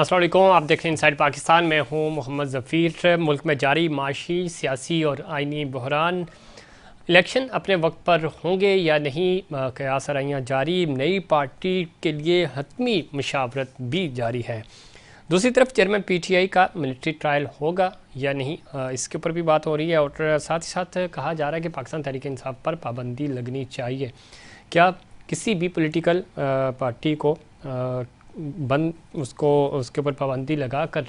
अस्सलाम वालेकुम, आप देख रहे हैं इनसाइड पाकिस्तान। मैं हूं मोहम्मद ज़फ़ीर। मुल्क में जारी माशी, सियासी और आइनी बहरान, इलेक्शन अपने वक्त पर होंगे या नहीं, कयास आराइयाँ जारी, नई पार्टी के लिए हतमी मुशावरत भी जारी है। दूसरी तरफ चेयरमैन PTI का मिलिट्री ट्रायल होगा या नहीं, इसके ऊपर भी बात हो रही है। और साथ ही साथ कहा जा रहा है कि पाकिस्तान तहरीक इंसाफ पर पाबंदी लगनी चाहिए। क्या किसी भी पॉलिटिकल पार्टी को बंद उसके ऊपर पाबंदी लगाकर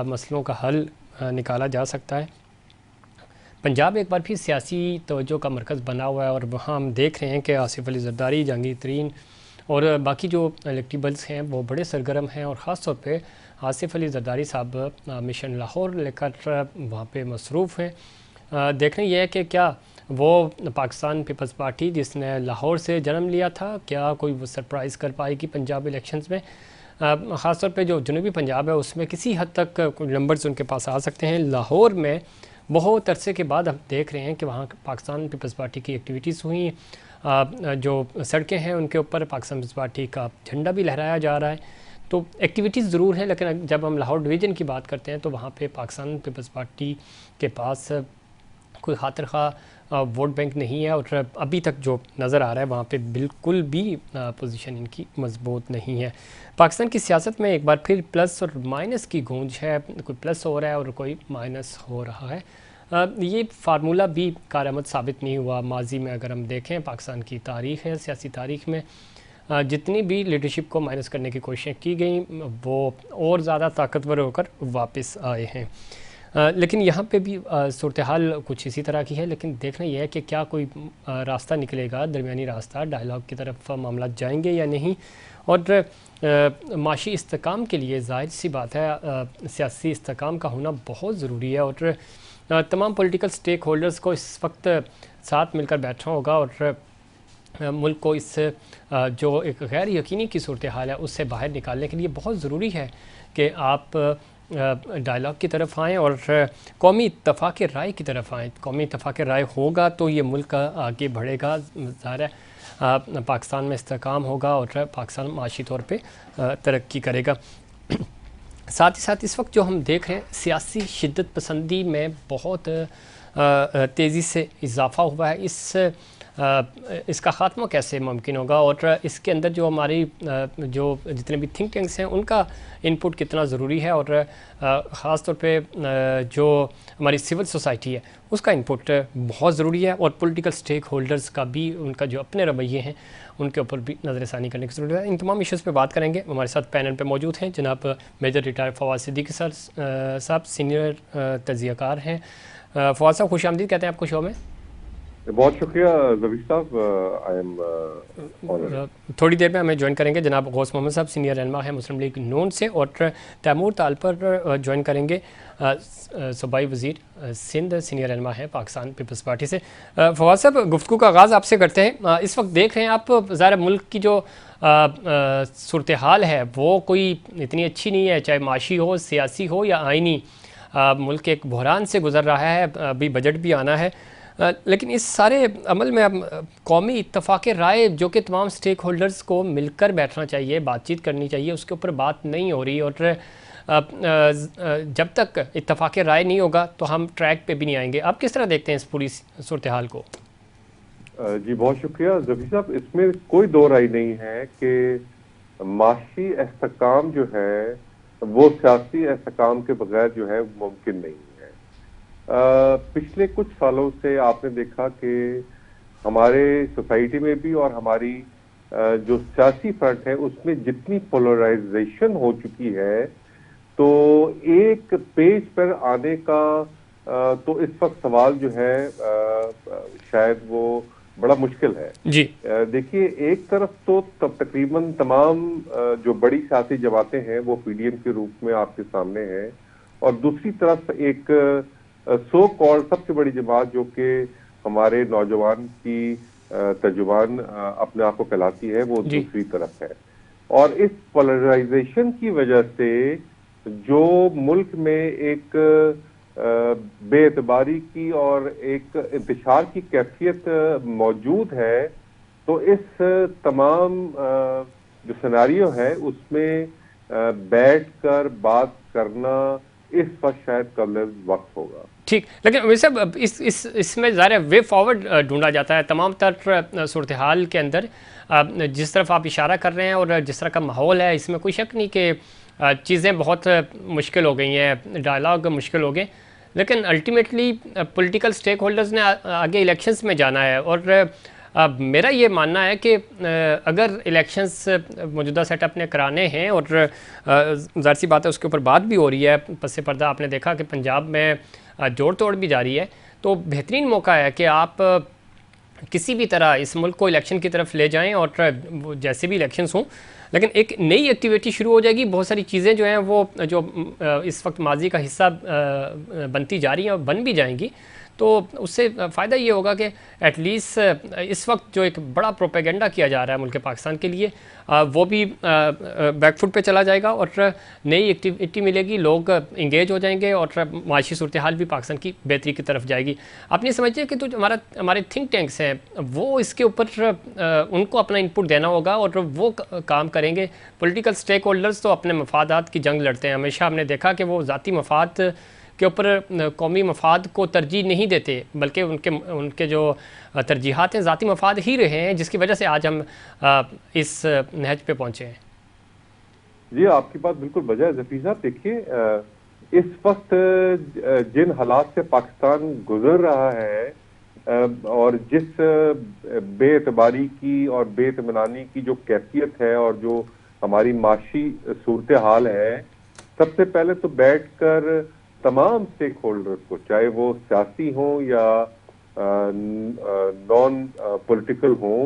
मसलों का हल निकाला जा सकता है? पंजाब एक बार फिर सियासी तवज्जो का मरकज़ बना हुआ है और वहाँ हम देख रहे हैं कि आसिफ अली ज़रदारी, जहांगीर तरीन और बाकी जो इलेक्टेबल्स हैं वो बड़े सरगर्म हैं। और ख़ास तौर पे आसिफ अली ज़रदारी साहब मिशन लाहौर लेकर वहाँ पे मसरूफ़ हैं। देखना यह है कि क्या वो पाकिस्तान पीपल्स पार्टी जिसने लाहौर से जन्म लिया था, क्या कोई वो सरप्राइज़ कर पाएगी पंजाब इलेक्शंस में? ख़ास तौर पे जो जनूबी पंजाब है उसमें किसी हद तक नंबर्स उनके पास आ सकते हैं। लाहौर में बहुत अरसे के बाद हम देख रहे हैं कि वहाँ पाकिस्तान पीपल्स पार्टी की एक्टिविटीज़ हुई। जो सड़कें हैं उनके ऊपर पाकिस्तान पीपल्स पार्टी का झंडा भी लहराया जा रहा है। तो एक्टिविटीज़ ज़रूर हैं, लेकिन जब हम लाहौर डिवीज़न की बात करते हैं तो वहाँ पे पाकिस्तान पीपल्स पार्टी के पास कोई खातिर खा वोट बैंक नहीं है। और अभी तक जो नज़र आ रहा है वहाँ पे बिल्कुल भी पोजीशन इनकी मजबूत नहीं है। पाकिस्तान की सियासत में एक बार फिर प्लस और माइनस की गूंज है, कोई प्लस हो रहा है और कोई माइनस हो रहा है। ये फार्मूला भी कारआमद साबित नहीं हुआ। माजी में अगर हम देखें पाकिस्तान की तारीख़ है, सियासी तारीख़ में जितनी भी लीडरशिप को माइनस करने की कोशिशें की गई वो और ज़्यादा ताकतवर होकर वापस आए हैं। लेकिन यहाँ पे भी सूरत हाल कुछ इसी तरह की है। लेकिन देखना यह है कि क्या कोई रास्ता निकलेगा, दरमियानी रास्ता, डायलॉग की तरफ मामला जाएंगे या नहीं। और माशी इस्तेकाम के लिए जाहिर सी बात है सियासी इस्तेकाम का होना बहुत ज़रूरी है। और तमाम पॉलिटिकल स्टेक होल्डर्स को इस वक्त साथ मिलकर बैठना होगा और मुल्क को इस जो एक गैर यकीनी की सूरत हाल है उससे बाहर निकालने के लिए बहुत ज़रूरी है कि आप डायलॉग की तरफ आएँ और कौमी इत्तफ़ाक़ राय की तरफ आएँ। कौमी इत्तफ़ाक़ राय होगा तो ये मुल्क आगे बढ़ेगा, ज़ाहिर है पाकिस्तान में इस्तेकाम होगा और पाकिस्तान माशी तौर पे तरक्की करेगा। साथ ही साथ इस वक्त जो हम देख रहे हैं सियासी शिद्दत पसंदी में बहुत तेज़ी से इजाफ़ा हुआ है। इसका ख़ात्मा कैसे मुमकिन होगा और इसके अंदर जो हमारी जो जितने भी थिंक टैंक्स हैं उनका इनपुट कितना ज़रूरी है और ख़ास तौर पे जो हमारी सिविल सोसाइटी है उसका इनपुट बहुत ज़रूरी है। और पॉलिटिकल स्टेक होल्डर्स का भी उनका जो अपने रवैये हैं उनके ऊपर भी नज़रसानी करने की ज़रूरत है। इन तमाम इश्यूज़ पे बात करेंगे। हमारे साथ पैनल पे मौजूद हैं जनाब मेजर रिटायर फवाद सिद्दीकी साहब, सीनियर तजियाकार हैं। फवाद साहब खुश आमदीद कहते हैं आपको शो में। बहुत शुक्रिया ज़बीर साहब, आई एम थोड़ी देर में हमें ज्वाइन करेंगे जनाब गौस मोहम्मद साहब, सीनियर रहनुमा है मुस्लिम लीग नून से। और तैमूर तालपर ज्वाइन करेंगे, सूबाई वज़ीर सिंध, सीनियर रहनुमा है पाकिस्तान पीपल्स पार्टी से। फवाद साहब गुफ्तगू का आगाज़ आपसे करते हैं। इस वक्त देख रहे हैं आप ज़ाहिर मुल्क की जो सूरत हाल है वो कोई इतनी अच्छी नहीं है, चाहे माशी हो, सियासी हो या आइनी। मुल्क एक बहरान से गुजर रहा है, अभी बजट भी आना है। लेकिन इस सारे अमल में अब कौमी इत्तफ़ाक़ राय जो कि तमाम स्टेक होल्डर्स को मिलकर बैठना चाहिए, बातचीत करनी चाहिए, उसके ऊपर बात नहीं हो रही। और जब तक इत्तफ़ाक़ राय नहीं होगा तो हम ट्रैक पे भी नहीं आएंगे। आप किस तरह देखते हैं इस पूरी सूरत हाल को? जी बहुत शुक्रिया ज़बीर साहब, इसमें कोई दो राय नहीं है कि माशी इस्तेकाम जो है वो सियासी इस्तेकाम के बगैर जो है मुमकिन नहीं है। पिछले कुछ सालों से आपने देखा कि हमारे सोसाइटी में भी और हमारी जो सियासी फ्रंट है उसमें जितनी पोलराइजेशन हो चुकी है तो एक पेज पर आने का तो इस वक्त सवाल जो है शायद वो बड़ा मुश्किल है जी। देखिए, एक तरफ तो तकरीबन तमाम जो बड़ी सियासी जमातें हैं वो PDM के रूप में आपके सामने हैं और दूसरी तरफ एक सो कॉल सबसे बड़ी जमात जो कि हमारे नौजवान की तर्जुबान अपने आप को कहलाती है वो दूसरी तरफ है। और इस पोलराइजेशन की वजह से जो मुल्क में एक बेएतबारी की और एक इंतशार की कैफियत मौजूद है, तो इस तमाम जो सिनेरियो है उसमें बैठकर बात करना इस वक्त शायद कम वक्त होगा। ठीक, लेकिन वैसे अब इसमें ज़ाहिर वे फॉरवर्ड ढूंढा जाता है तमाम तर सूरत हाल के अंदर। जिस तरफ आप इशारा कर रहे हैं और जिस तरह का माहौल है, इसमें कोई शक नहीं कि चीज़ें बहुत मुश्किल हो गई हैं, डायलॉग मुश्किल हो गए, लेकिन अल्टीमेटली पॉलिटिकल स्टेक होल्डर्स ने आगे इलेक्शंस में जाना है। और मेरा ये मानना है कि अगर इलेक्शंस मौजूदा सेटअप ने कराने हैं, और ज़ाहिर सी बात है उसके ऊपर बात भी हो रही है पस पर्दा, आपने देखा कि पंजाब में जोड़ तोड़ भी जारी है, तो बेहतरीन मौका है कि आप किसी भी तरह इस मुल्क को इलेक्शन की तरफ ले जाएं, और जैसे भी इलेक्शंस हों, लेकिन एक नई एक्टिविटी शुरू हो जाएगी। बहुत सारी चीज़ें जो हैं वो जो इस वक्त माजी का हिस्सा बनती जा रही हैं और बन भी जाएंगी, तो उससे फ़ायदा ये होगा कि एटलीस्ट इस वक्त जो एक बड़ा प्रोपेगेंडा किया जा रहा है मुल्क पाकिस्तान के लिए, वो भी बैकफुट पे चला जाएगा और नई एक्टिविटी मिलेगी, लोग इंगेज हो जाएंगे और माशी सूरत हाल भी पाकिस्तान की बेहतरी की तरफ जाएगी। आप नहीं समझिए कि तो हमारे थिंक टैंक्स हैं वो इसके ऊपर उनको अपना इनपुट देना होगा और वो काम करेंगे। पॉलिटिकल स्टेक होल्डर्स तो अपने मफादात की जंग लड़ते हैं, हमेशा हमने देखा कि वो ज़ाती मफाद के ऊपर कौमी मफाद को तरजीह नहीं देते, बल्कि उनके जो तरजीहात हैं ज़ाती मफाद ही रहे हैं, जिसकी वजह से आज हम इस नहज पे पहुँचे हैं। जी, आपकी बात बिल्कुल वजह है ज़फ़ीर साहब। देखिए, इस वक्त जिन हालात से पाकिस्तान गुजर रहा है और जिस बेएतबारी की और बेइत्मीनानी की जो कैफियत है और जो हमारी माशी सूरत हाल है, सबसे पहले तो बैठकर तमाम स्टेक होल्डर्स को, चाहे वो सियासी हों या नॉन पॉलिटिकल हों,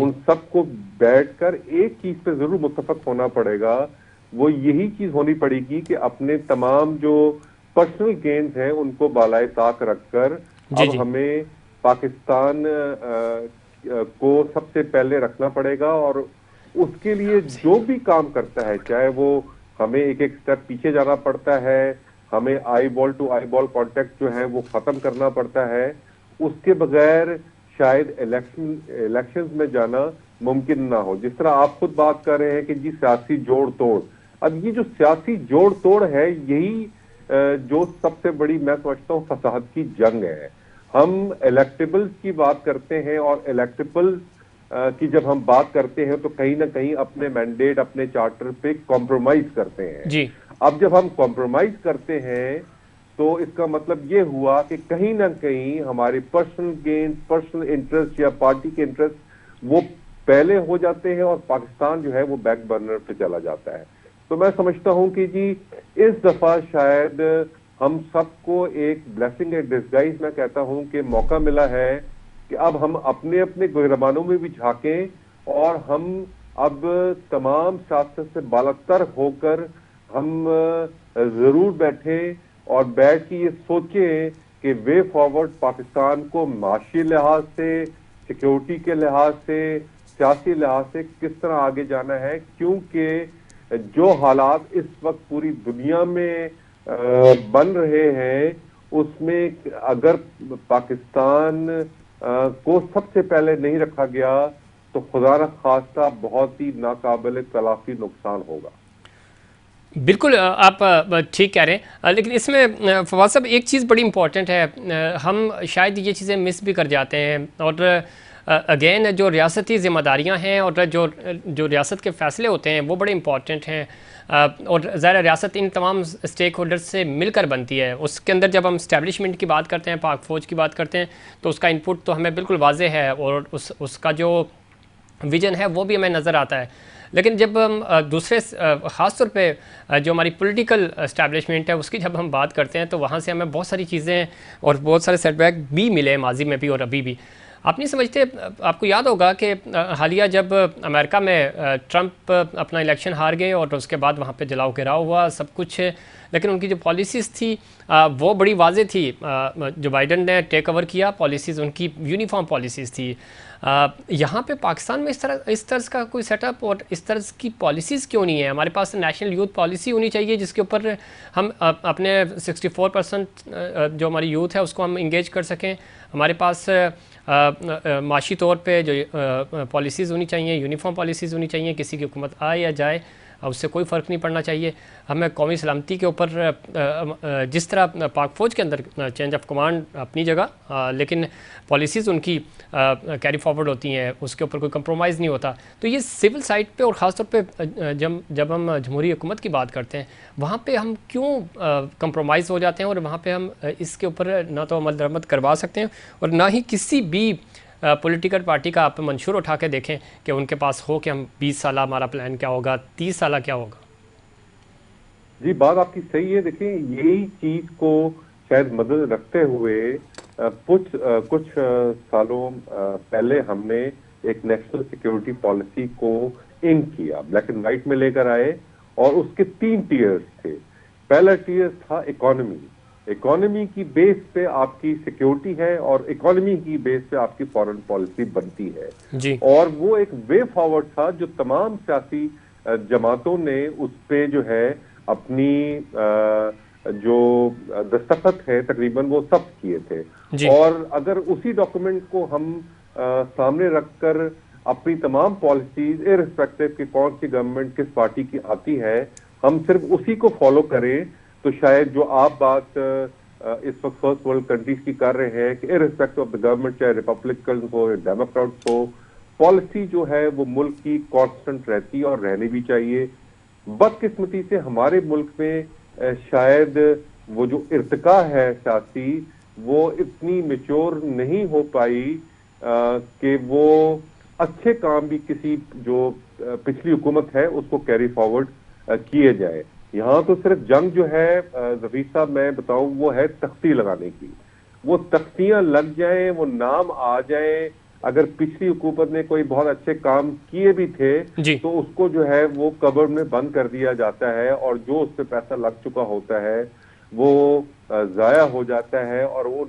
उन सबको बैठकर एक चीज पे जरूर मुत्तफक होना पड़ेगा। वो यही चीज होनी पड़ेगी कि अपने तमाम जो पर्सनल गेन्स हैं उनको बालाए ताक रखकर अब हमें पाकिस्तान को सबसे पहले रखना पड़ेगा, और उसके लिए जो भी काम करता है, चाहे वो हमें एक एक स्टेप पीछे जाना पड़ता है, हमें eye ball to eye ball contact जो है वो खत्म करना पड़ता है, उसके बगैर शायद इलेक्शंस में जाना मुमकिन ना हो। जिस तरह आप खुद बात कर रहे हैं कि जी सियासी जोड़ तोड़, अब ये जो सियासी जोड़ तोड़ है यही जो सबसे बड़ी, मैं समझता हूँ, फसाद की जंग है। हम इलेक्टेबल्स की बात करते हैं और इलेक्टेबल्स की जब हम बात करते हैं तो कहीं ना कहीं अपने मैंडेट, अपने चार्टर पे कॉम्प्रोमाइज करते हैं जी। अब जब हम कॉम्प्रोमाइज करते हैं तो इसका मतलब ये हुआ कि कहीं ना कहीं हमारे पर्सनल गेन, पर्सनल इंटरेस्ट या पार्टी के इंटरेस्ट वो पहले हो जाते हैं और पाकिस्तान जो है वो बैक बर्नर पे चला जाता है। तो मैं समझता हूं कि जी इस दफा शायद हम सबको एक ब्लेसिंग इन डिस्गाइज, मैं कहता हूं कि मौका मिला है कि अब हम अपने अपने गुज़रबानों में भी झांकें और हम अब तमाम सियासत से बालातर होकर हम जरूर बैठे और बैठ के ये सोचें कि वे फॉरवर्ड पाकिस्तान को माशी लिहाज से, सिक्योरिटी के लिहाज से, सियासी लिहाज से किस तरह आगे जाना है, क्योंकि जो हालात इस वक्त पूरी दुनिया में बन रहे हैं उसमें अगर पाकिस्तान को सबसे पहले नहीं रखा गया तो खुदा न खास्ता बहुत ही नाकाबिल तलाफी नुकसान होगा। बिल्कुल आप ठीक कह रहे हैं, लेकिन इसमें फवाद साहब एक चीज़ बड़ी इम्पॉर्टेंट है, हम शायद ये चीज़ें मिस भी कर जाते हैं। और अगेन जो रियासती ज़िम्मेदारियाँ हैं और जो रियासत के फ़ैसले होते हैं वो बड़े इम्पॉर्टेंट हैं, और ज़ाहिर रियासत इन तमाम स्टेक होल्डर्स से मिलकर बनती है। उसके अंदर जब हम इस्टेब्लिशमेंट की बात करते हैं, पाक फ़ौज की बात करते हैं, तो उसका इनपुट तो हमें बिल्कुल वाज़ेह है और उसका जो विज़न है वो भी हमें नज़र आता है। लेकिन जब हम दूसरे ख़ास तौर पे जो हमारी पॉलिटिकल इस्टेब्लिशमेंट है उसकी जब हम बात करते हैं तो वहाँ से हमें बहुत सारी चीज़ें और बहुत सारे सेटबैक भी मिले माजी में भी और अभी भी। आप नहीं समझते, आपको याद होगा कि हालिया जब अमेरिका में ट्रंप अपना इलेक्शन हार गए और उसके बाद वहाँ पे जलाओ घेराव हुआ सब कुछ, लेकिन उनकी जो पॉलिसीज़ थी वो बड़ी वाज़ेह थी। जो बाइडन ने टेक ओवर किया, पॉलिसीज़ उनकी यूनिफॉर्म पॉलिसीज़ थी। यहाँ पे पाकिस्तान में इस तरह का कोई सेटअप और इस तरह की पॉलिसीज़ क्यों नहीं है? हमारे पास नेशनल यूथ पॉलिसी होनी चाहिए जिसके ऊपर हम अपने 64% जो हमारी यूथ है उसको हम इंगेज कर सकें। हमारे पास माशी तौर पे जो पॉलिसीज़ होनी चाहिए, यूनिफॉर्म पॉलिसीज़ होनी चाहिए, किसी की हुकूमत आए या जाए उससे कोई फ़र्क नहीं पड़ना चाहिए। हमें कौमी सलामती के ऊपर जिस तरह पाक फ़ौज के अंदर चेंज ऑफ कमांड अपनी जगह, लेकिन पॉलिसीज़ उनकी कैरी फॉरवर्ड होती हैं, उसके ऊपर कोई कंप्रोमाइज़ नहीं होता। तो ये सिविल साइड पे और ख़ास तौर पे जब हम जमहूरी हुकूमत की बात करते हैं, वहाँ पे हम क्यों कंप्रोमाइज़ हो जाते हैं और वहाँ पे हम इसके ऊपर ना तो अमल दरामद करवा सकते हैं और ना ही किसी भी पॉलिटिकल पार्टी का आप मंशूर उठा के देखें कि उनके पास हो कि हम 20 साल हमारा प्लान क्या होगा, 30 साल क्या होगा। जी, बात आपकी सही है। देखिए, यही चीज को शायद मदद रखते हुए कुछ सालों पहले हमने एक नेशनल सिक्योरिटी पॉलिसी को इंक किया, ब्लैक एंड व्हाइट में लेकर आए, और उसके 3 टीयर्स थे। पहला टीयर था इकोनॉमी। इकोनॉमी की बेस पे आपकी सिक्योरिटी है और इकोनॉमी की बेस पे आपकी फॉरेन पॉलिसी बनती है जी। और वो एक वे फॉरवर्ड था जो तमाम सियासी जमातों ने उस पे जो है अपनी जो दस्तखत है तकरीबन वो सब किए थे। जी। और अगर उसी डॉक्यूमेंट को हम सामने रखकर अपनी तमाम पॉलिसीज इररिस्पेक्टिव कि कौन सी गवर्नमेंट किस पार्टी की आती है, हम सिर्फ उसी को फॉलो करें, तो शायद जो आप बात इस वक्त फर्स्ट वर्ल्ड कंट्रीज की कर रहे हैं कि इररिस्पेक्टिव ऑफ द गवर्नमेंट, चाहे रिपब्लिकन हो या डेमोक्रेट्स हो, पॉलिसी जो है वो मुल्क की कांस्टेंट रहती है और रहनी भी चाहिए। बदकिस्मती से हमारे मुल्क में शायद वो जो इर्तिका है सियासी, वो इतनी मेच्योर नहीं हो पाई कि वो अच्छे काम भी किसी जो पिछली हुकूमत है उसको कैरी फॉरवर्ड किए जाए। यहाँ तो सिर्फ जंग जो है जफीर साहब, मैं बताऊं, वो है तख्ती लगाने की। वो तख्तियां लग जाएं, वो नाम आ जाएं। अगर पिछली हुकूमत ने कोई बहुत अच्छे काम किए भी थे तो उसको जो है वो कबर्ड में बंद कर दिया जाता है और जो उस पर पैसा लग चुका होता है वो जाया हो जाता है और वो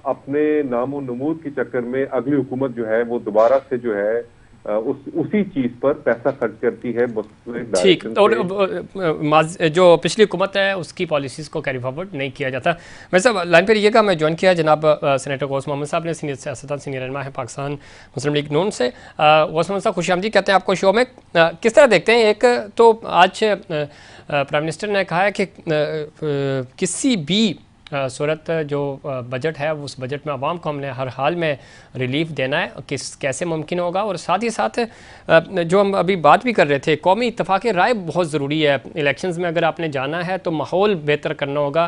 अपने नामो नमूद के चक्कर में अगली हुकूमत जो है वो दोबारा से जो है उसी चीज पर पैसा खर्च करती है। ठीक, और जो पिछली हुकूमत है उसकी पॉलिसीज़ को कैरी फॉरवर्ड नहीं किया जाता। वैसे लाइन पर रहिएगा, मैं ज्वाइन किया जनाब सेनेटर गौस मोहम्मद साहब ने, सीनियर सियासतदान, सीनियर रहनुमा है पाकिस्तान मुस्लिम लीग नून से। गौस मोहम्मद साहब, खुशामदीद कहते हैं आपको शो में। किस तरह देखते हैं, एक तो आज प्राइम मिनिस्टर ने कहा है कि किसी भी सूरत जो बजट है उस बजट में आवाम को हमने हर हाल में रिलीफ देना है, कैसे मुमकिन होगा। और साथ ही साथ जो हम अभी बात भी कर रहे थे, कौमी इत्तफाक़ राय बहुत ज़रूरी है। इलेक्शंस में अगर आपने जाना है तो माहौल बेहतर करना होगा,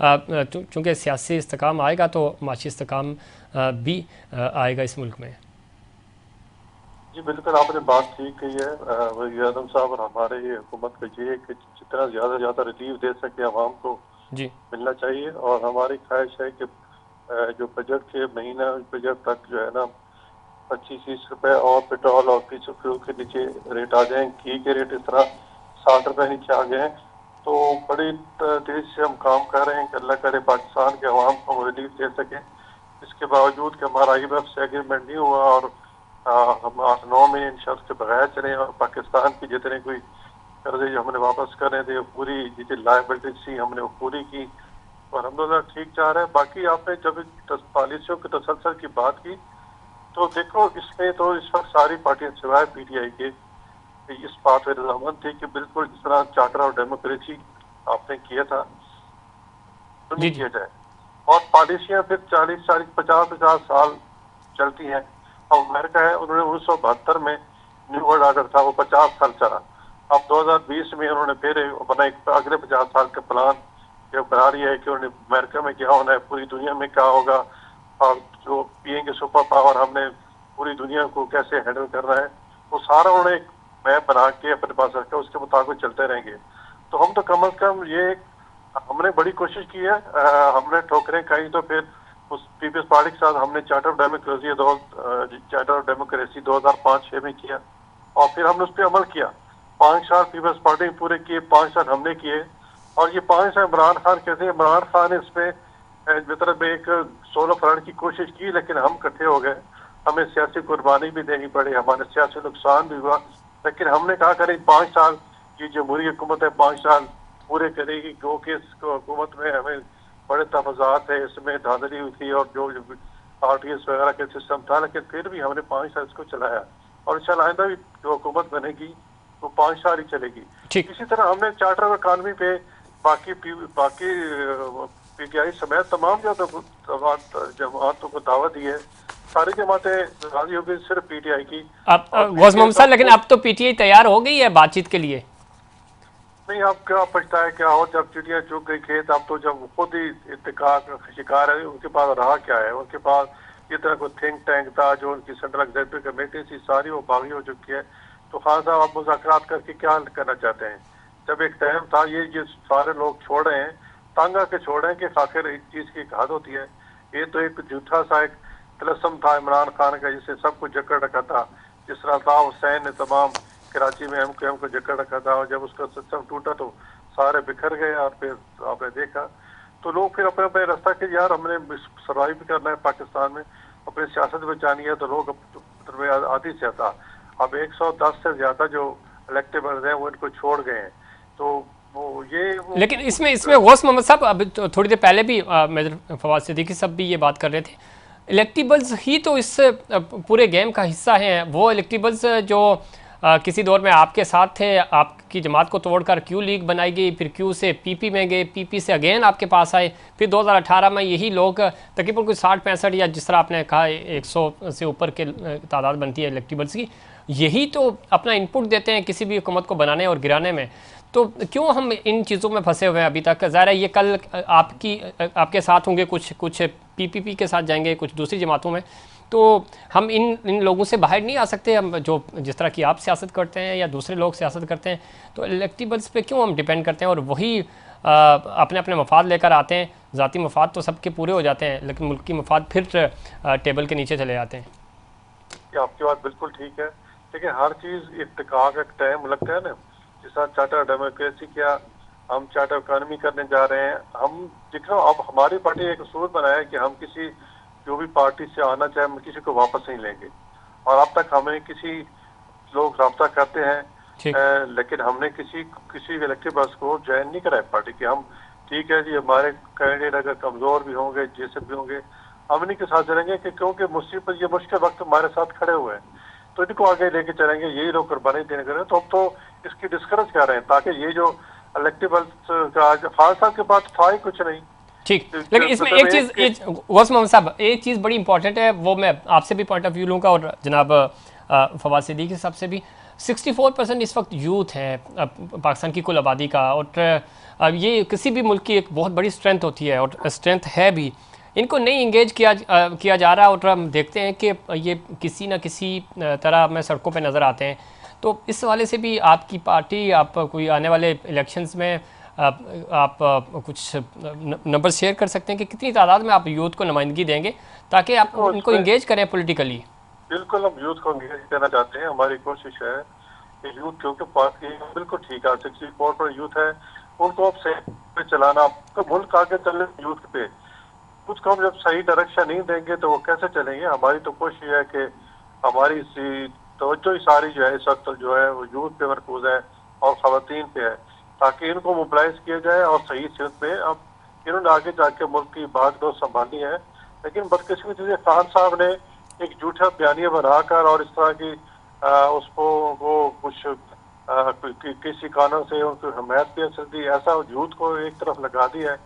चूँकि सियासी इस्तेकाम आएगा तो माशी इस्तेकाम भी आएगा इस मुल्क में। जी बिल्कुल, आपने बात ठीक कही है वज़ीर आज़म साहब, और हमारे ये हुकूमत का ये है कि जितना ज़्यादा ज़्यादा रिलीफ दे सके आवाम को जी मिलना चाहिए। और हमारी ख्वाहिश है कि जो बजट के महीना बजट तक जो है ना 25-30 रुपए और पेट्रोल और डीजल फ्यूल के नीचे रेट आ जाएं। घी के रेट इस तरह 60 रुपए नीचे आ गए हैं। तो बड़ी तेजी से हम काम कर रहे हैं कि अल्लाह करे पाकिस्तान के अवाम को रिलीफ दे सकें। इसके बावजूद कि हमारा IMF से एग्रीमेंट नहीं हुआ और हम 8-9 महीने इन शर्त के बगैर चले और पाकिस्तान की जितने कोई कर्जे जो हमने वापस करने थे पूरी जितनी लायबिलिटी थी हमने वो पूरी की और अल्हम्दुलिल्लाह ठीक जा रहा है। बाकी आपने जब पॉलिसियों के तसलसल की बात की तो देखो, इसमें तो इस वक्त सारी पार्टियां सिवाय PTI के इस बात पर रजामंद थी कि बिल्कुल जिस तरह चार्टर ऑफ डेमोक्रेसी आपने किया था तो नहीं किया जाए। और पॉलिसियां फिर 40-50 साल चलती हैं। अब अमेरिका है, उन्होंने 1972 में न्यू वर्ल्ड ऑर्डर था, वो 50 साल चला। अब 2020 में उन्होंने फिर अपना एक अगले 50 साल का प्लान बना लिया है कि उन्होंने अमेरिका में क्या होना है, पूरी दुनिया में क्या होगा, और जो पिएंगे सुपर पावर हमने पूरी दुनिया को कैसे हैंडल करना है, वो सारा उन्होंने एक मैप बना के अपने पास रखा, उसके मुताबिक चलते रहेंगे। तो हम तो कम अज कम ये हमने बड़ी कोशिश की है, हमने ठोकरें खाई तो फिर उस पीपल्स पार्टी के साथ हमने चार्टर ऑफ डेमोक्रेसी 2005-6 में किया और फिर हमने उस पर अमल किया। 5 साल पीपल्स पार्टी पूरे किए, 5 साल हमने किए। और ये 5 साल इमरान खान कहते हैं, इमरान खान ने इसमें मतलब एक 16 फरवरी की कोशिश की, लेकिन हम इकट्ठे हो गए, हमें सियासी कुर्बानी भी देनी पड़ी, हमारे सियासी नुकसान भी हुआ, लेकिन हमने कहा करें 5 साल की जमहूरी हुकूमत है 5 साल पूरे करेगी। क्योंकि इस हुकूमत में हमें बड़े तफाजात है, इसमें धांधली हुई थी और जो RTS वगैरह के सिस्टम था, लेकिन फिर भी हमने 5 साल इसको चलाया और इंशाल्लाह आइंदा भी जो हुकूमत बनेगी वो 5 साल ही चलेगी। ठीक। इसी तरह हमने चार्टर ऑफ इकॉनमी पे बाकी पीटीआई समेत तमाम जमातों को दावत दी है, सारी जमातें राजी हो गई सिर्फ पीटीआई की। अब गौस मोहम्मद साहब, लेकिन अब तो पीटीआई तैयार हो गई है बातचीत के लिए। नहीं, अब क्या पछता है क्या हो, जब चिड़िया चुग गई खेत, अब तो जब खुद ही इत्तेफाक का शिकार है, उनके पास रहा क्या है? उनके पास इतना कोई थिंक टैंक था, जो उनकी सेंट्रल एग्जीक्यूटिव कमेटी थी, सारी वो बागी हो चुकी है। तो खान साहब आप मुज़ाकरात करके क्या करना चाहते हैं? जब एक टाइम था, ये सारे लोग छोड़ रहे हैं, तंग आके छोड़ रहे हैं कि आखिर एक चीज की हद होती है। ये तो एक झूठा सा एक तिलस्म था इमरान खान का, जिससे सब कुछ जकड़ रखा था। जिस तरह अल्ताफ हुसैन ने तमाम कराची में एमक्यूएम को जकड़ रखा था, और जब उसका सिस्टम टूटा तो सारे बिखर गए। और फिर आपने देखा तो लोग फिर अपने अपने रास्ता के, यार हमने सर्वाइव भी करना है पाकिस्तान में, अपनी सियासत बचानी है, तो लोग आधी से था। अब 110 से ज्यादा जो इलेक्टेबल्स हैं वो इनको छोड़ गए हैं। तो लेकिन इसमें गौस मोहम्मद साहब, अब तो थोड़ी देर पहले भी मेजर फवाद सिद्दीकी साहब भी ये बात कर रहे थे, इलेक्टिबल्स ही तो इस पूरे गेम का हिस्सा हैं। वो इलेक्टिबल्स जो किसी दौर में आपके साथ थे, आपकी जमात को तोड़कर क्यू लीग बनाई गई, फिर क्यू से पीपी में गए, पीपी से अगेन आपके पास आए, फिर 2018 में यही लोग तकरीबन कुछ 60-65 या जिस तरह आपने कहा 100 से ऊपर के तादाद बनती है इलेक्टिबल्स की, यही तो अपना इनपुट देते हैं किसी भी हुकूमत को बनाने और गिराने में। तो क्यों हम इन चीज़ों में फंसे हुए हैं अभी तक? ज़ाहिर है ये कल आपके साथ होंगे, कुछ पीपीपी के साथ जाएंगे, कुछ दूसरी जमातों में, तो हम इन लोगों से बाहर नहीं आ सकते। हम जो जिस तरह की आप सियासत करते हैं या दूसरे लोग सियासत करते हैं, तो इलेक्टिबल्स पे क्यों हम डिपेंड करते हैं और वही अपने अपने मफाद लेकर आते हैं। ज़ाती मफाद तो सबके पूरे हो जाते हैं, लेकिन मुल्क की मफाद फिर टेबल के नीचे चले जाते हैं। आपकी बात बिल्कुल ठीक है, लेकिन हर चीज़ इत्तेफाक का टाइम लगता है ना। जिस तरह चार्टर डेमोक्रेसी किया, हम चार्टर इकॉनमी करने जा रहे हैं। हम देख रहे हो, अब हमारी पार्टी एक उसूल बनाया है कि हम किसी जो भी पार्टी से आना चाहे, हम किसी को वापस नहीं लेंगे। और अब तक हमें किसी लोग रब्ता करते हैं, लेकिन हमने किसी इलेक्टेबल्स को ज्वाइन नहीं कराया पार्टी की। हम ठीक है जी, हमारे कैंडिडेट अगर कमजोर भी होंगे, जैसे भी होंगे, हम इन्हीं के साथ चलेंगे कि क्योंकि मुसीबत ये मुश्किल वक्त हमारे साथ खड़े हुए हैं, तो इनको आगे लेके चलेंगे। यही लोग कुर्बानी देने करें, तो अब तो इसकी डिस्करेज कर रहे हैं, ताकि ये जो इलेक्टेबल्स का खान साहब के पास था ही कुछ नहीं। ठीक, लेकिन इसमें एक चीज़ गौस मोहम्मद साहब, एक चीज़ बड़ी इंपॉर्टेंट है, वो मैं आपसे भी पॉइंट ऑफ व्यू लूँगा और जनाब फवाद सिद्दीकी साहब से भी। 64% इस वक्त यूथ है पाकिस्तान की कुल आबादी का, और ये किसी भी मुल्क की एक बहुत बड़ी स्ट्रेंथ होती है, और स्ट्रेंथ है भी। इनको नहीं इंगेज किया जा रहा, और हम देखते हैं कि ये किसी न किसी तरह में सड़कों पे नज़र आते हैं। तो इस वाले से भी आपकी पार्टी, आप कोई आने वाले इलेक्शंस में आप कुछ नंबर शेयर कर सकते हैं कि कितनी तादाद में आप यूथ को नुमाइंदगी देंगे ताकि आप उनको इंगेज करें पॉलिटिकली? बिल्कुल, हम यूथ को इंगेज करना चाहते हैं। हमारी कोशिश है कि यूथ, क्योंकि पार्टी बिल्कुल ठीक है, 64 पर यूथ है, उनको अब सही पे चलाना, तो मुल्क आगे चलने यूथ पे, उसको हम जब सही डायरेक्शन नहीं देंगे तो वो कैसे चलेंगे? हमारी तो कोशिश है कि हमारी तवज्जो ही सारी जो है इस वक्त जो है वो यूथ पे मरकूज है और खवातीन पे है, ताकि इनको मोबिलाइज किया जाए और सही सीट पे। अब इन्होंने आगे जाके मुल्क की बात को संभालनी है, लेकिन बदकिस्मती से खान साहब ने एक झूठा बयानिया बनाकर और इस तरह की उसको वो कुछ किसी कानून से उनको हमायत भी हासिल दी, ऐसा यूथ को एक तरफ लगा दिया है।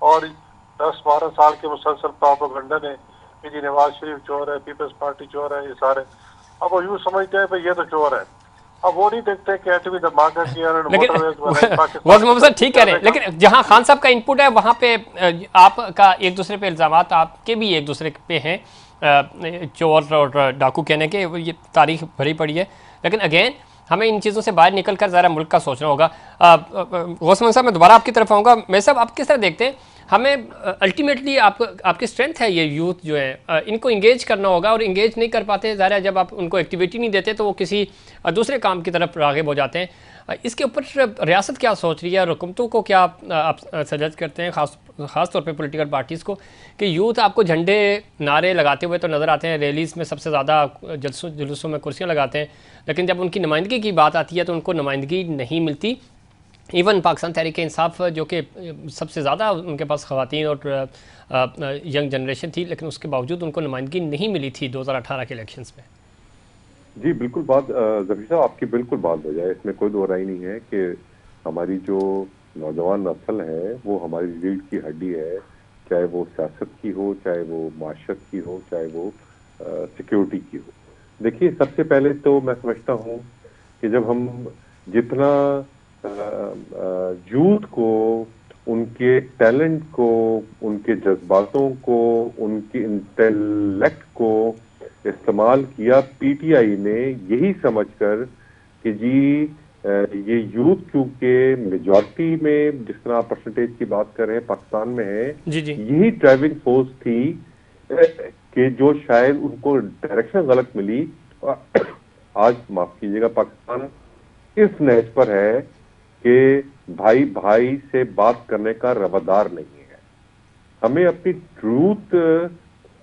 और 10-12 साल के मुसलसल प्रोपेगेंडा ने कि जी नवाज शरीफ चोर है, पीपल्स पार्टी चोर है, ये सारे अब वो यूँ समझते हैं भाई ये तो चोर है। अब वो नहीं देखते कि एटमी धमाका किया, लेकिन ठीक कह रहे हैं, लेकिन जहां खान साहब का इनपुट है वहां पे आपका एक दूसरे पे इल्जामात आपके भी एक दूसरे पे हैं, चोर और डाकू कहने के, ये तारीख भरी पड़ी है। लेकिन अगेन हमें इन चीज़ों से बाहर निकल कर ज़रा मुल्क का सोचना होगा। गौस मोहम्मद साहब, मैं दोबारा आपकी तरफ आऊँगा। मैं साहब, आप किस तरह देखते हैं? हमें अल्टीमेटली आपकी स्ट्रेंथ है ये यूथ जो है, इनको इंगेज करना होगा, और इंगेज नहीं कर पाते, ज़ाहिर है जब आप उनको एक्टिविटी नहीं देते तो वो किसी दूसरे काम की तरफ राग़िब हो जाते हैं। इसके ऊपर रियासत क्या सोच रही है और हुकूमतों को क्या आप सजेस्ट करते हैं, ख़ास तौर पे पॉलिटिकल पार्टीज़ को, कि यूथ आपको झंडे नारे लगाते हुए तो नज़र आते हैं, रैलीज़ में सबसे ज़्यादा जुलूसों में कुर्सियाँ लगाते हैं, लेकिन जब उनकी नुमाइंदगी की बात आती है तो उनको नुमाइंदगी नहीं मिलती। इवन पाकिस्तान तहरीक इंसाफ जो कि सबसे ज़्यादा उनके पास ख़वातीन और यंग जनरेशन थी, लेकिन उसके बावजूद उनको नुमाइंदगी नहीं मिली थी 2018 के इलेक्शंस में। जी बिल्कुल बात जफी साहब, आपकी बिल्कुल बात हो जाए, इसमें कोई दो राय नहीं है कि हमारी जो नौजवान नस्ल है वो हमारी रीढ़ की हड्डी है। चाहे वो सियासत की हो, चाहे वो माशरत की हो, चाहे वो सिक्योरिटी की हो। देखिए, सबसे पहले तो मैं समझता हूँ कि जब हम जितना यूथ को, उनके टैलेंट को, उनके जज्बातों को, उनके इंटेलेक्ट को इस्तेमाल किया पीटीआई ने, यही समझकर कि जी ये यूथ क्योंकि मेजॉरिटी में, जिस तरह आप परसेंटेज की बात कर रहे हैं, पाकिस्तान में है, जी जी। यही ड्राइविंग फोर्स थी कि जो शायद उनको डायरेक्शन गलत मिली। और आज माफ कीजिएगा, पाकिस्तान इस नहज पर है कि भाई भाई से बात करने का रवादार नहीं है। हमें अपनी ट्रूथ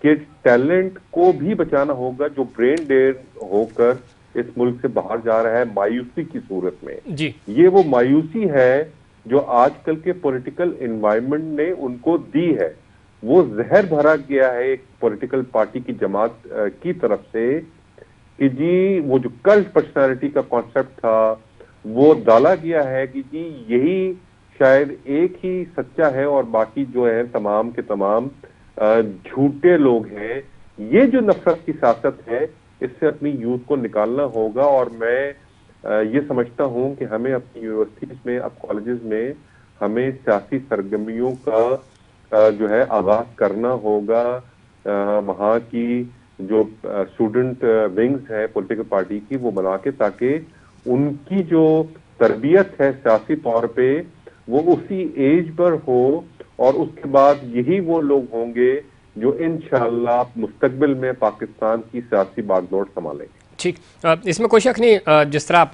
के टैलेंट को भी बचाना होगा, जो ब्रेन डेड होकर इस मुल्क से बाहर जा रहा है मायूसी की सूरत में। जी ये वो मायूसी है जो आजकल के पॉलिटिकल एनवायरनमेंट ने उनको दी है। वो जहर भरा गया है एक पॉलिटिकल पार्टी की जमात की तरफ से कि जी वो जो कल्ट पर्सनालिटी का कॉन्सेप्ट था वो डाला गया है कि जी यही शायद एक ही सच्चा है और बाकी जो है तमाम के तमाम झूठे लोग हैं। ये जो नफरत की सियासत है, इससे अपनी यूथ को निकालना होगा। और मैं ये समझता हूं कि हमें अपनी यूनिवर्सिटीज में, अब कॉलेजेस में, हमें सियासी सरगर्मियों का जो है आगाज करना होगा। वहाँ की जो स्टूडेंट विंग्स है पॉलिटिकल पार्टी की, वो बना के, ताकि उनकी जो तरबियत है सियासी तौर पे वो उसी एज पर हो। और उसके बाद यही वो लोग होंगे जो इंशाअल्लाह मुस्तकबिल में पाकिस्तान की सियासी बागडोर संभालेंगे। ठीक। इसमें कोई शक नहीं, जिस तरह आप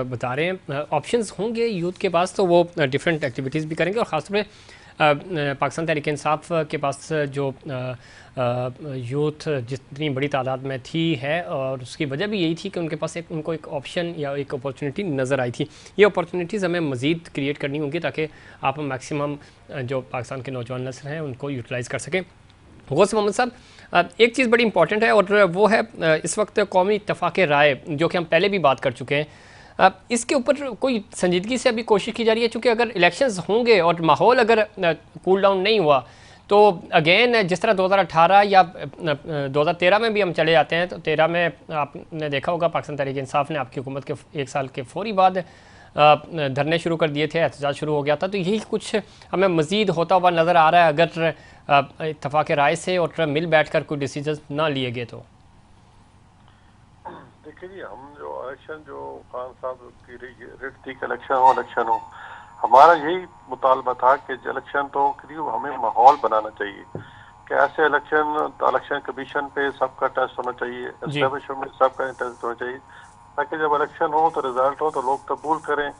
बता रहे हैं, ऑप्शंस होंगे यूथ के पास तो वो डिफरेंट एक्टिविटीज़ भी करेंगे। और ख़ासतौर पे पाकिस्तान तहरीक इंसाफ के पास जो यूथ जितनी बड़ी तादाद में थी है, और उसकी वजह भी यही थी कि उनके पास उनको एक ऑप्शन या एक अपॉर्चुनिटी नज़र आई थी। ये अपॉर्चुनिटीज़ हमें मज़ीद क्रिएट करनी होंगी ताकि आप मैक्सिमम जो पाकिस्तान के नौजवान नस्ल हैं उनको यूटिलाइज़ कर सकें। गौस मोहम्मद साहब, एक चीज़ बड़ी इंपॉर्टेंट है और वो है इस वक्त कौमी इत्तफ़ाक़ राय, जो कि हम पहले भी बात कर चुके हैं। इसके ऊपर कोई संजीदगी से अभी कोशिश की जा रही है, चूँकि अगर इलेक्शंस होंगे और माहौल अगर कूल डाउन नहीं हुआ तो अगेन जिस तरह 2018 या 2013 में भी हम चले जाते हैं, तो 13 में आपने देखा होगा पाकिस्तान तहरीक इंसाफ ने आपकी हुकूमत के 1 साल के फौरी बाद धरने शुरू कर दिए थे, एहतजाज शुरू हो गया था। तो यही कुछ हमें मज़ीद होता हुआ नज़र आ रहा है अगर इत्तफ़ाक़ राय से और मिल बैठ कर कोई डिसीजन ना लिए गए तो। देखिए जी, हम जो इलेक्शन जो खान साहब की रिट थी कि इलेक्शन हो, हमारा यही मुतालबा था कि इलेक्शन तो करीब हमें माहौल बनाना चाहिए कि ऐसे इलेक्शन कमीशन पे सबका टेस्ट होना चाहिए, एस्टेब्लिशमेंट में सबका टेस्ट होना चाहिए, ताकि जब इलेक्शन हो तो रिजल्ट हो तो लोग कबूल करें,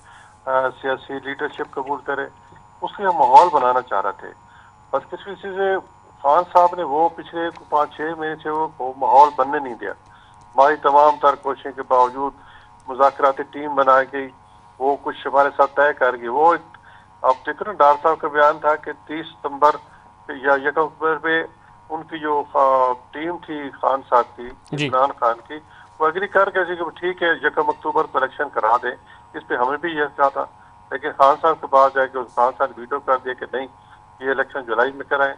सियासी लीडरशिप कबूल करे। उसके हम माहौल बनाना चाह रहे थे। बस किसी से खान साहब ने वो पिछले 5-6 महीने से वो माहौल बनने नहीं दिया। हमारी तमाम तर कोशिशों के बावजूद मुज़ाकराती टीम बनाई गई, वो कुछ हमारे साथ तय कर गई। वो अब देखो ना, डॉक्टर साहब का बयान था कि 30 सितंबर या 1 अक्टूबर पे उनकी जो टीम थी खान साहब की, इमरान खान की, वो एग्री कर गए कि ठीक है 1 अक्टूबर को इलेक्शन करा दें। इस पे हमें भी यह कहा था, लेकिन खान साहब के पास जाके खान साहब वीटो कर दिया कि नहीं, ये इलेक्शन जुलाई में कराएं।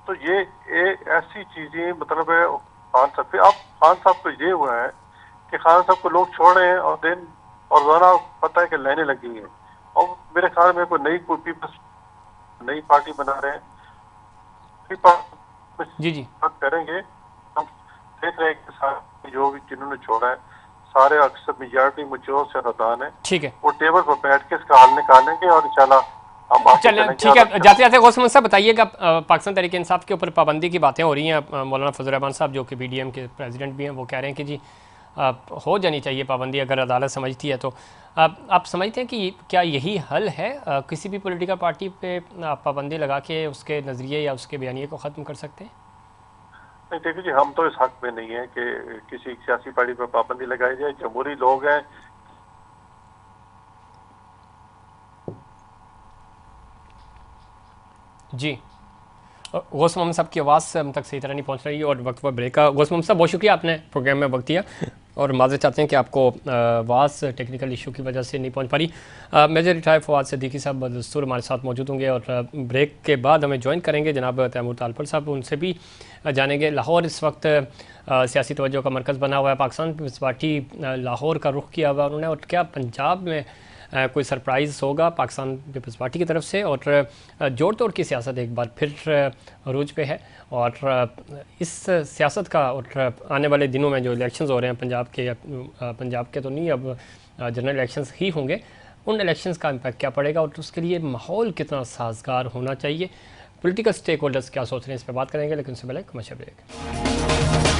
तो ये ऐसी चीजें मतलब है खान साहब पे। अब खान साहब को ये हुआ है कि खान साहब को लोग छोड़ रहे हैं और दिन और ज़रा पता है कि लाइनें लगी हैं, और मेरे ख्याल में कोई पीपल्स नई पार्टी बना रहे हैं। जी जी करेंगे, हम देख रहे हैं कि सारे जो भी जिन्होंने छोड़ा है सारे अक्सर मेजॉरिटी मुझों से रदान है। ठीक है, वो टेबल पर बैठ के इसका हल निकालेंगे और इंशाल्लाह चलें। ठीक है, जाते जाते गौस मोहम्मद साहब बताइएगा, पाकिस्तान तहरीक इंसाफ के ऊपर पाबंदी की बातें हो रही हैं। मौलाना फजल रहमान साहब जो कि PDM के प्रेसिडेंट भी हैं, वो कह रहे हैं कि जी हो जानी चाहिए पाबंदी अगर अदालत समझती है तो। आप समझते हैं कि क्या यही हल है? किसी भी पॉलिटिकल पार्टी पे आप पाबंदी लगा के उसके नज़रिए या उसके बयानिए को ख़त्म कर सकते हैं? नहीं, देखिए जी, हम तो इस हक में नहीं है कि किसी सियासी पार्टी पर पाबंदी लगाई जाए। जमहूरी लोग हैं। जी, गौस मोहम्मद साहब की आवाज़ हम तक सही तरह नहीं पहुंच रही और वक्त पर ब्रेक का। गौस मोहम्मद साहब बहुत शुक्रिया, आपने प्रोग्राम में वक्त दिया। और माज़रत चाहते हैं कि आपको वास टेक्निकल इशू की वजह से नहीं पहुंच पा रही। मेजर रिटायर फवाद सिद्दीकी साहब बदस्तूर हमारे साथ मौजूद होंगे और ब्रेक के बाद हमें ज्वाइन करेंगे जनाब तैमूर तालपुर साहब, उनसे भी जानेंगे। लाहौर इस वक्त सियासी तवज्जो का मरकज़ बना हुआ है। पाकिस्तान पीपल्स पार्टी लाहौर का रुख किया हुआ उन्होंने, और क्या पंजाब में कोई सरप्राइज़ होगा पाकिस्तान पीपल्स पार्टी की तरफ से? और जोड़ तोड़ की सियासत एक बार फिर अरूज पे है, और इस सियासत का और आने वाले दिनों में जो इलेक्शंस हो रहे हैं पंजाब के, या पंजाब के तो नहीं, अब जनरल इलेक्शंस ही होंगे, उन इलेक्शंस का इम्पैक्ट क्या पड़ेगा और उसके लिए माहौल कितना साजगार होना चाहिए? पॉलिटिकल स्टेक होल्डर्स क्या सोच रहे हैं, इस पर बात करेंगे, लेकिन उससे पहले कमर्शियल ब्रेक।